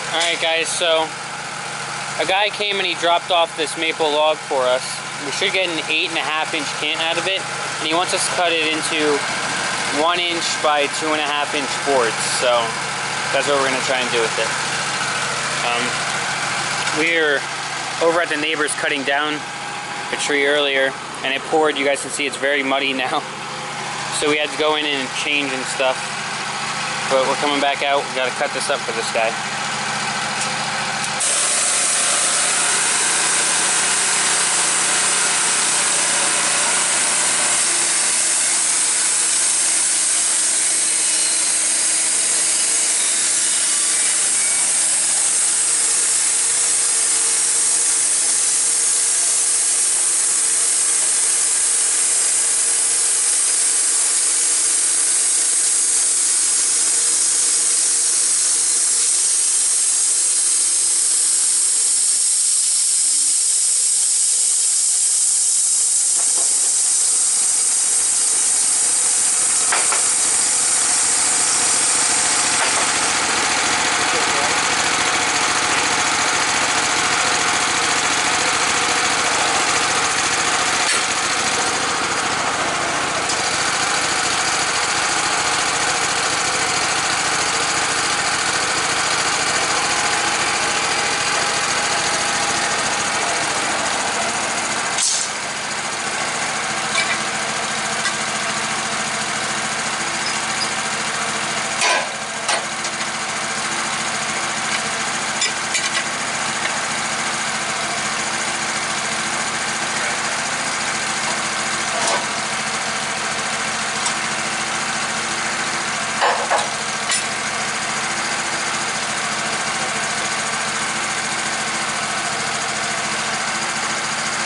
Alright guys, so a guy came and he dropped off this maple log for us. We should get an 8.5 inch cant out of it, and he wants us to cut it into 1 inch by 2.5 inch boards. So that's what we're going to try and do with it. We're over at the neighbor's cutting down a tree earlier, and it poured. You guys can see it's very muddy now. So we had to go in and change and stuff. But we're coming back out. We got to cut this up for this guy.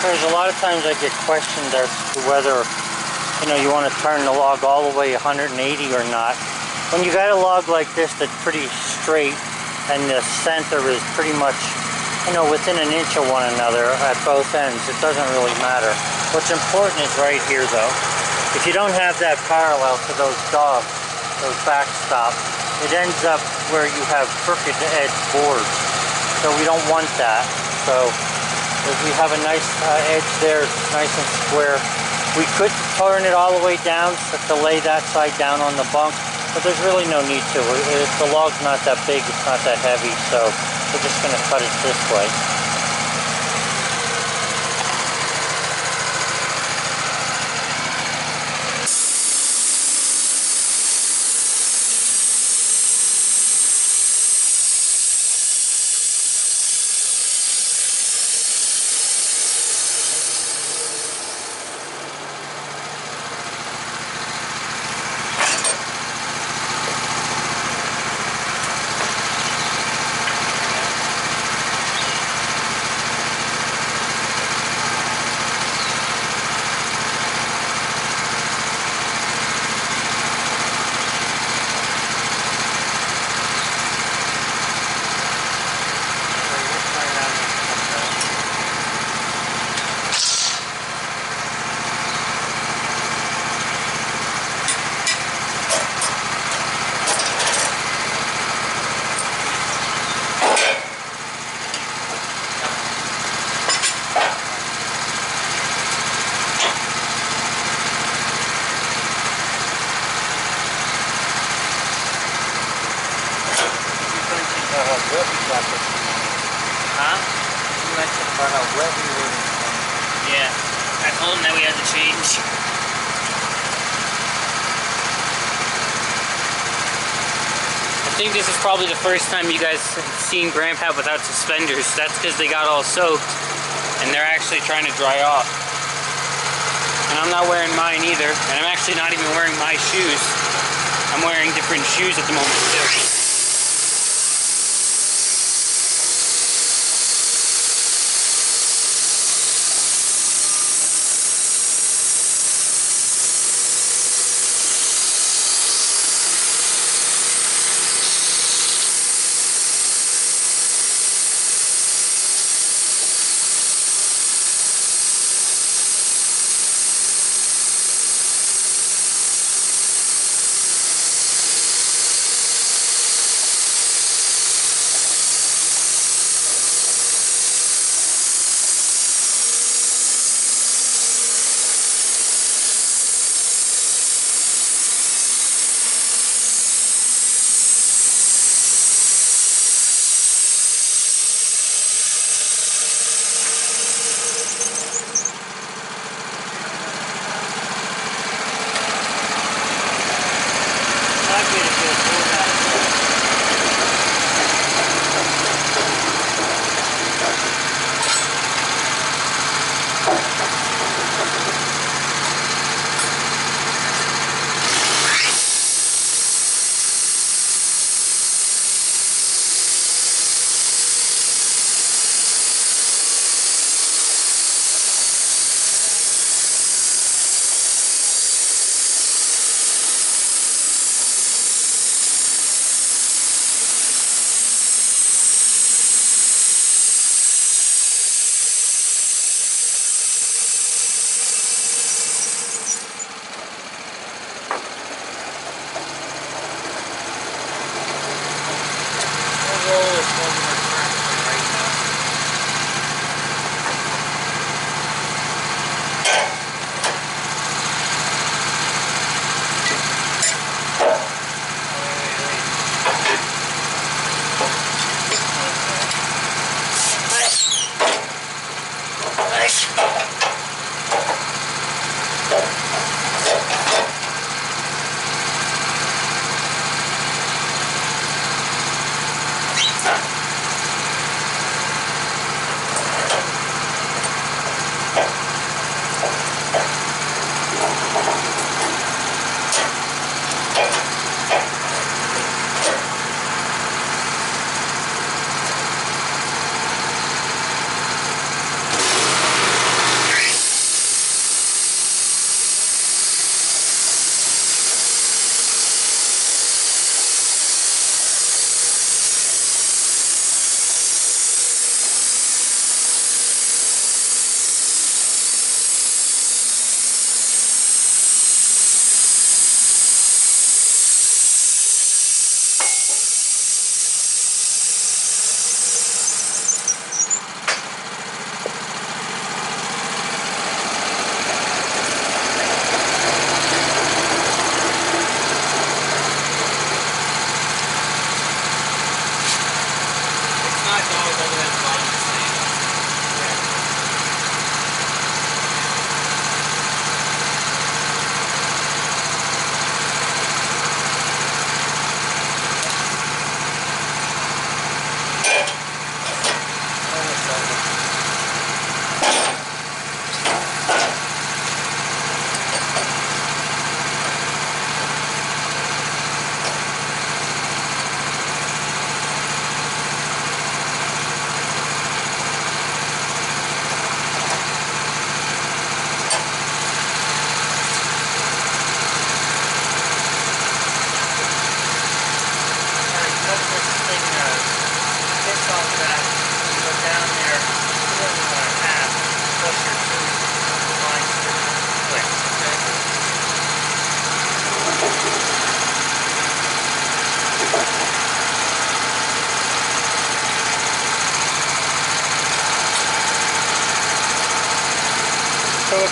There's a lot of times I get questioned as to whether, you want to turn the log all the way 180 or not. When you got a log like this that's pretty straight and the center is pretty much, within an inch of one another at both ends, it doesn't really matter. What's important is right here though. If you don't have that parallel to those dogs, those backstops, it ends up where you have crooked edge boards. So we don't want that. So if we have a nice edge there, nice and square. We could turn it all the way down to lay that side down on the bunk, but there's really no need to. The log's not that big, it's not that heavy, so we're just going to cut it this way. Huh? You mentioned about how wet we were. Yeah. I told him that we had to change. I think this is probably the first time you guys have seen Grandpa without suspenders. That's because they got all soaked and they're actually trying to dry off. And I'm not wearing mine either. And I'm actually not even wearing my shoes. I'm wearing different shoes at the moment too.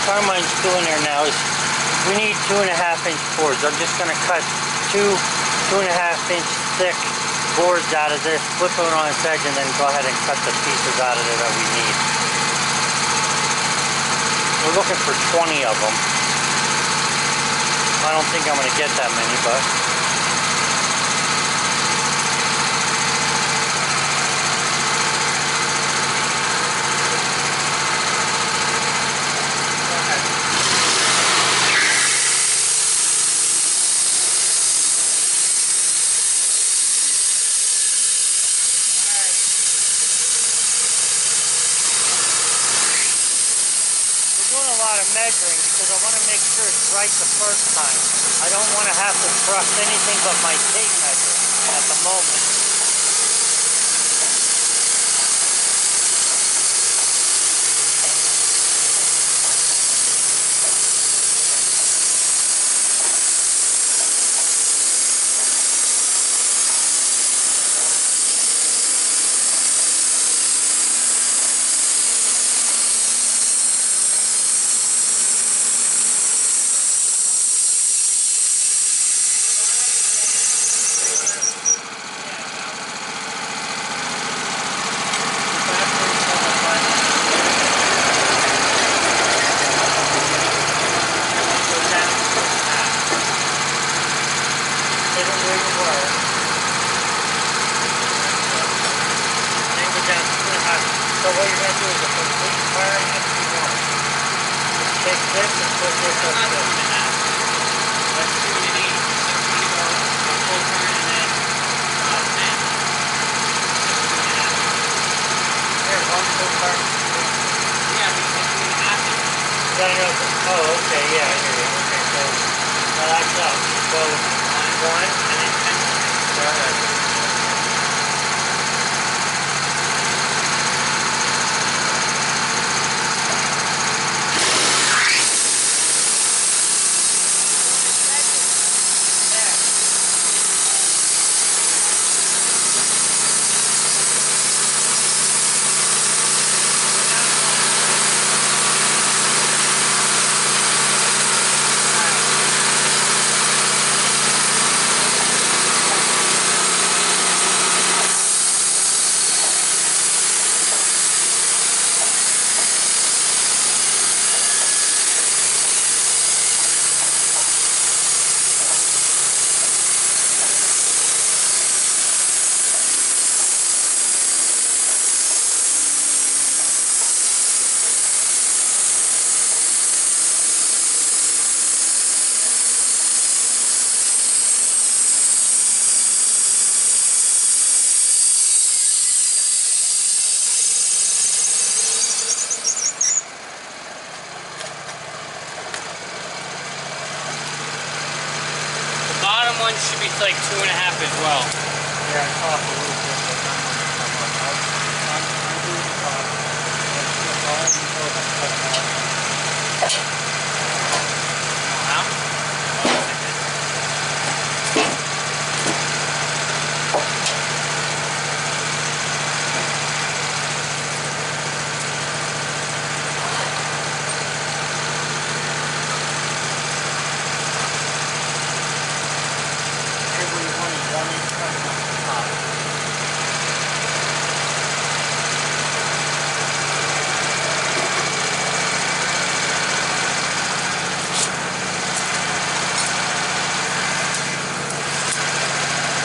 Carmine's doing there now is we need 2.5-inch boards. I'm just going to cut two 2.5-inch thick boards out of this, flip it on its edge, and then go ahead and cut the pieces out of there that we need. We're looking for 20 of them. I don't think I'm going to get that many, but measuring because I want to make sure it's right the first time. I don't want to have to trust anything but my tape measure at the moment. So what you're going to do is a complete turn if you want. Just take this and put this up there. Let's do it in 8. So we go a full turn and then 10. Here, one full turn. Yeah, we can do 2.5. Got another. Oh, okay, yeah, I hear you. Okay, so that's up. So 1 And then 10. Go ahead. One should be like 2.5 as well. Yeah, it's off a little bit, but not much. I'm doing the top. That's all I know that's cutting out. How?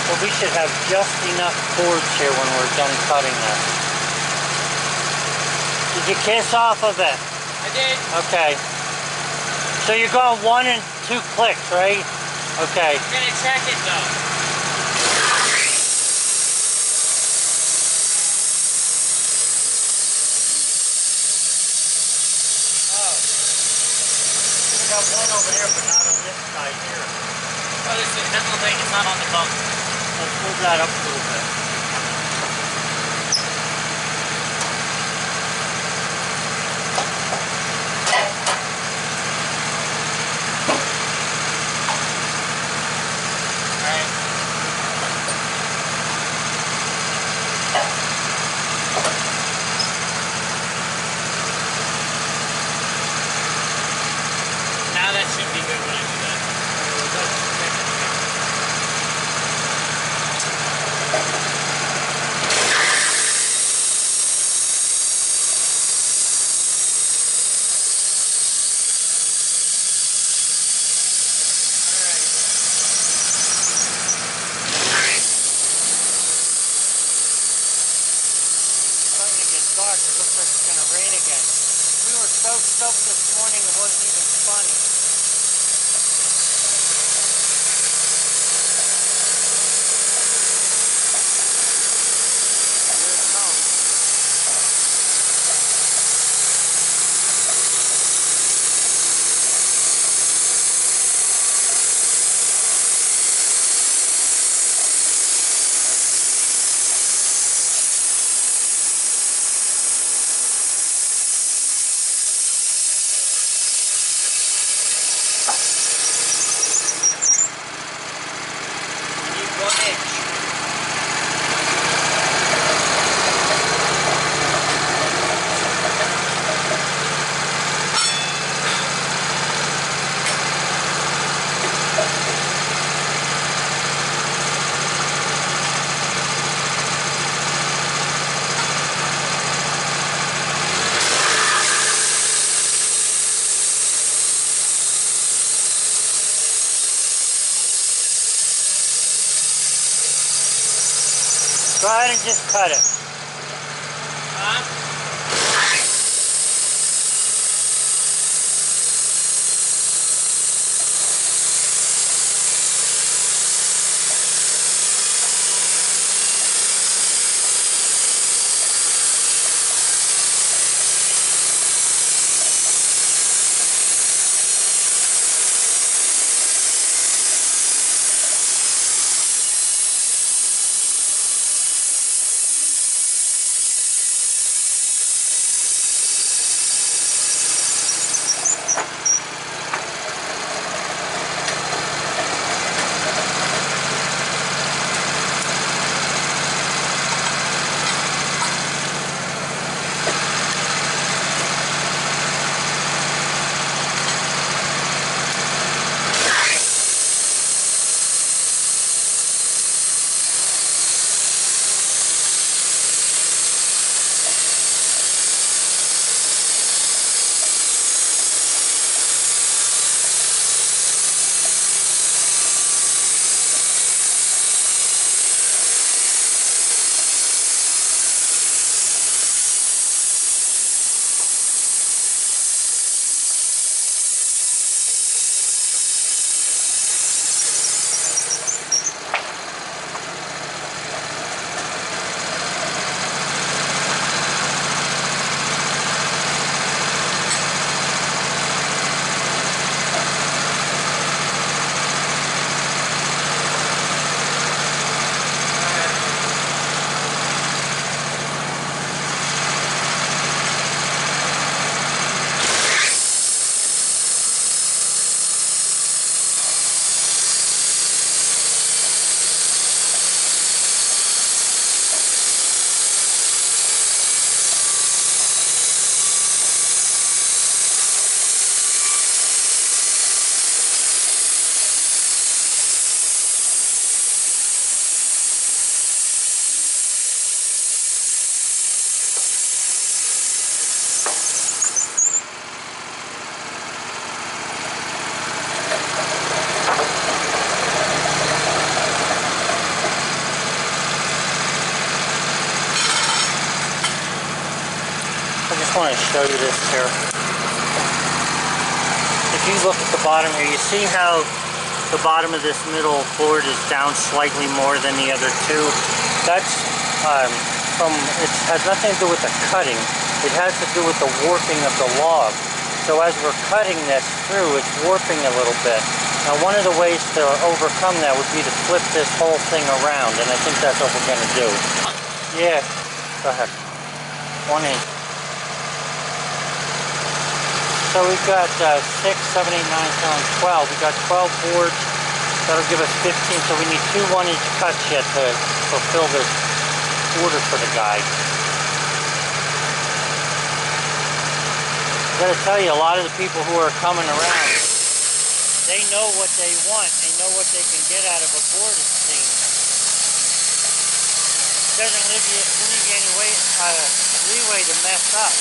So we should have just enough cords here when we're done cutting that. Did you kiss off of it? I did. Okay. So you're going 1 and 2 clicks, right? Okay. I'm gonna check it though. Oh. I got one over there, but not on this side here. Oh, this doesn't look like it's not on the bump. Let's move that up a little bit. dark. It looks like it's going to rain again. We were so soaked this morning, it wasn't even funny. Here it comes. Go ahead and just cut it. Huh? I just want to show you this here. If you look at the bottom here, you see how the bottom of this middle board is down slightly more than the other two. That's it has nothing to do with the cutting. It has to do with the warping of the log. So as we're cutting this through, it's warping a little bit. Now one of the ways to overcome that would be to flip this whole thing around, and I think that's what we're going to do. Yeah, go ahead. 1 inch. So we've got 6, 7, 8, 9, 10, 12. We've got 12 boards. That'll give us 15. So we need 2 1-inch cuts yet to fulfill this order for the guy. I gotta tell you, a lot of the people who are coming around, they know what they want. They know what they can get out of a board, it seems. It doesn't leave you any leeway to mess up.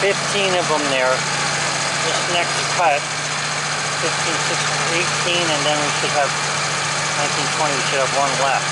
There's 15 of them there. This next cut, 15, 16, 18, and then we should have 19, 20. We should have one left.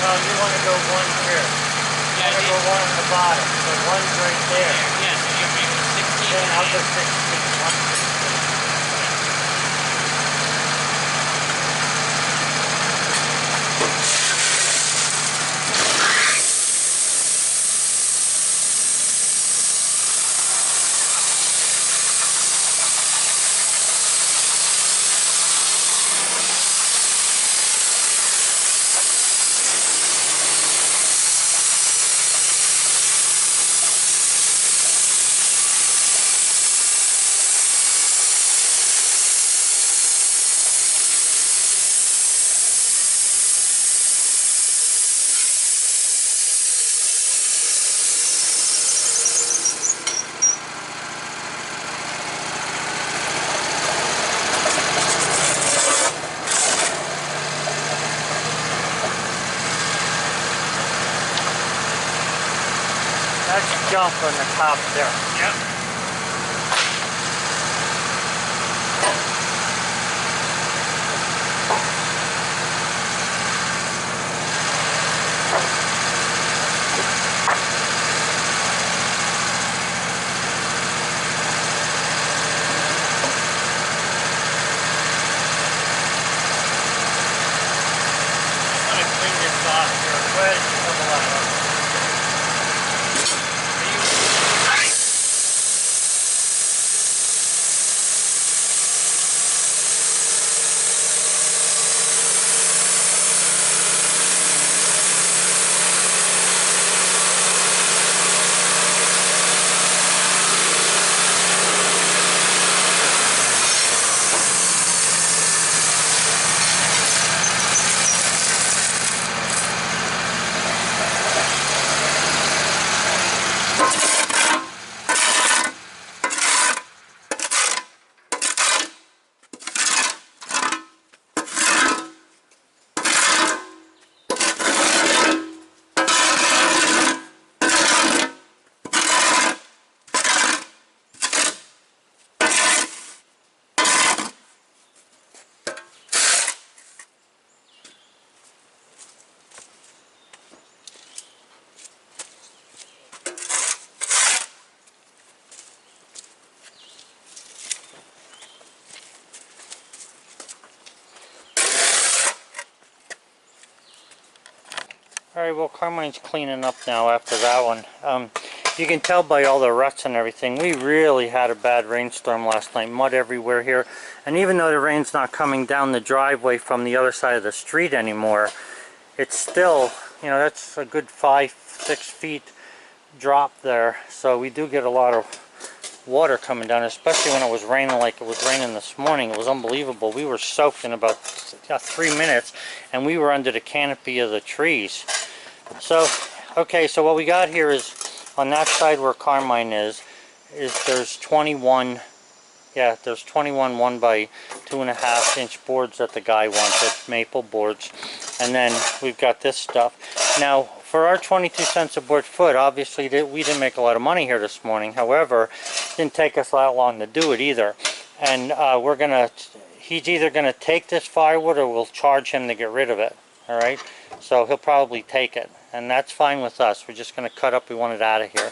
Well, you want to go one here. You want to go one on the bottom. So one's right there. Yeah, so you're making 16. Then I'll go 16. That's jump on the top there. Yep. I'm going to clean this off here. Go ahead and come along. Alright, well, Carmine's cleaning up now after that one. You can tell by all the ruts and everything, we really had a bad rainstorm last night. Mud everywhere here. And even though the rain's not coming down the driveway from the other side of the street anymore, it's still, you know, that's a good 5-6 feet drop there. So we do get a lot of water coming down, especially when it was raining like it was raining this morning. It was unbelievable. We were soaked in about 3 minutes, and we were under the canopy of the trees. So, okay, so what we got here is, on that side where Carmine is there's 21, yeah, there's 21 1 by 2.5 inch boards that the guy wanted, maple boards. And then we've got this stuff. Now, for our 22 cents a board foot, obviously we didn't make a lot of money here this morning. However, it didn't take us that long to do it either. And he's either going to take this firewood or we'll charge him to get rid of it. Alright, so he'll probably take it, and that's fine with us. We're just going to cut up, we want it out of here.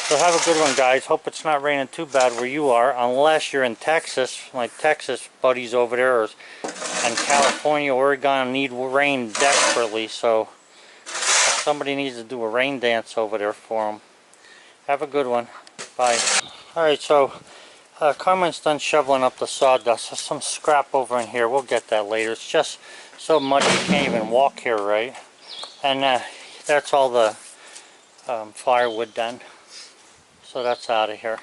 So have a good one, guys. Hope it's not raining too bad where you are, unless you're in Texas. My Texas buddies over there and California, Oregon need rain desperately, so somebody needs to do a rain dance over there for them. Have a good one. Bye. Alright, so Carmen's done shoveling up the sawdust. There's some scrap over in here. We'll get that later. It's just so muddy you can't even walk here, right? And that's all the firewood done. So that's out of here.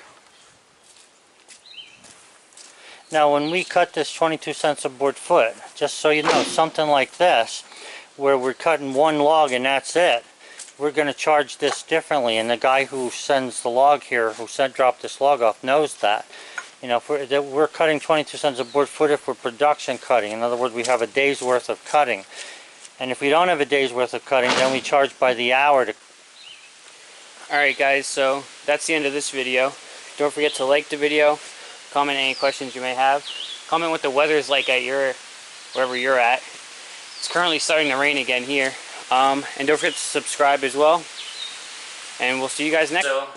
Now when we cut this 22 cents a board foot, just so you know, something like this, where we're cutting one log and that's it, we're going to charge this differently, and the guy who sends the log here, who dropped this log off, knows that. You know, if we're cutting 22 cents a board foot if we're production cutting. In other words, we have a day's worth of cutting. And if we don't have a day's worth of cutting, then we charge by the hour to. Alright guys, so that's the end of this video. Don't forget to like the video, comment any questions you may have, comment what the weather is like at wherever you're at. It's currently starting to rain again here. And don't forget to subscribe as well. And we'll see you guys next. So,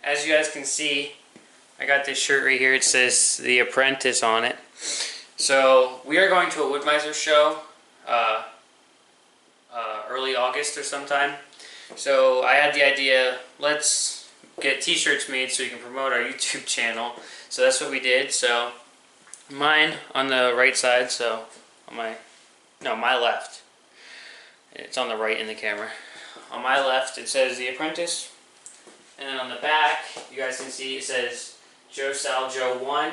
as you guys can see, I got this shirt right here. It says The Apprentice on it. So, we are going to a Woodmizer show early August or sometime. So I had the idea, let's get t-shirts made so we can promote our YouTube channel. So that's what we did. So mine on the right side, so on my left. It's on the right in the camera. On my left it says The Apprentice. And then on the back, you guys can see it says JoeSalJoe1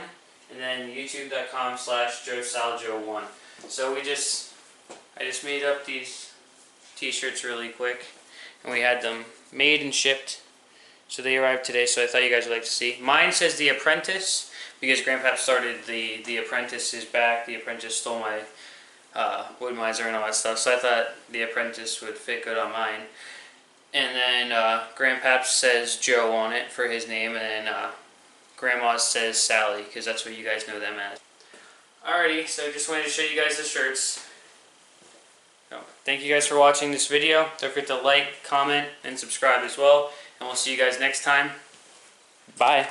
and then youtube.com/JoeSalJoe1. So I just made up these t-shirts really quick. And we had them made and shipped, so they arrived today. So I thought you guys would like to see. Mine says The Apprentice because Grandpa started the Apprentice is back. The Apprentice stole my Woodmizer and all that stuff. So I thought The Apprentice would fit good on mine. And then Grandpa says Joe on it for his name, and then Grandma's says Sally because that's what you guys know them as. Alrighty, so just wanted to show you guys the shirts. So, thank you guys for watching this video. Don't forget to like, comment, and subscribe as well. And we'll see you guys next time. Bye.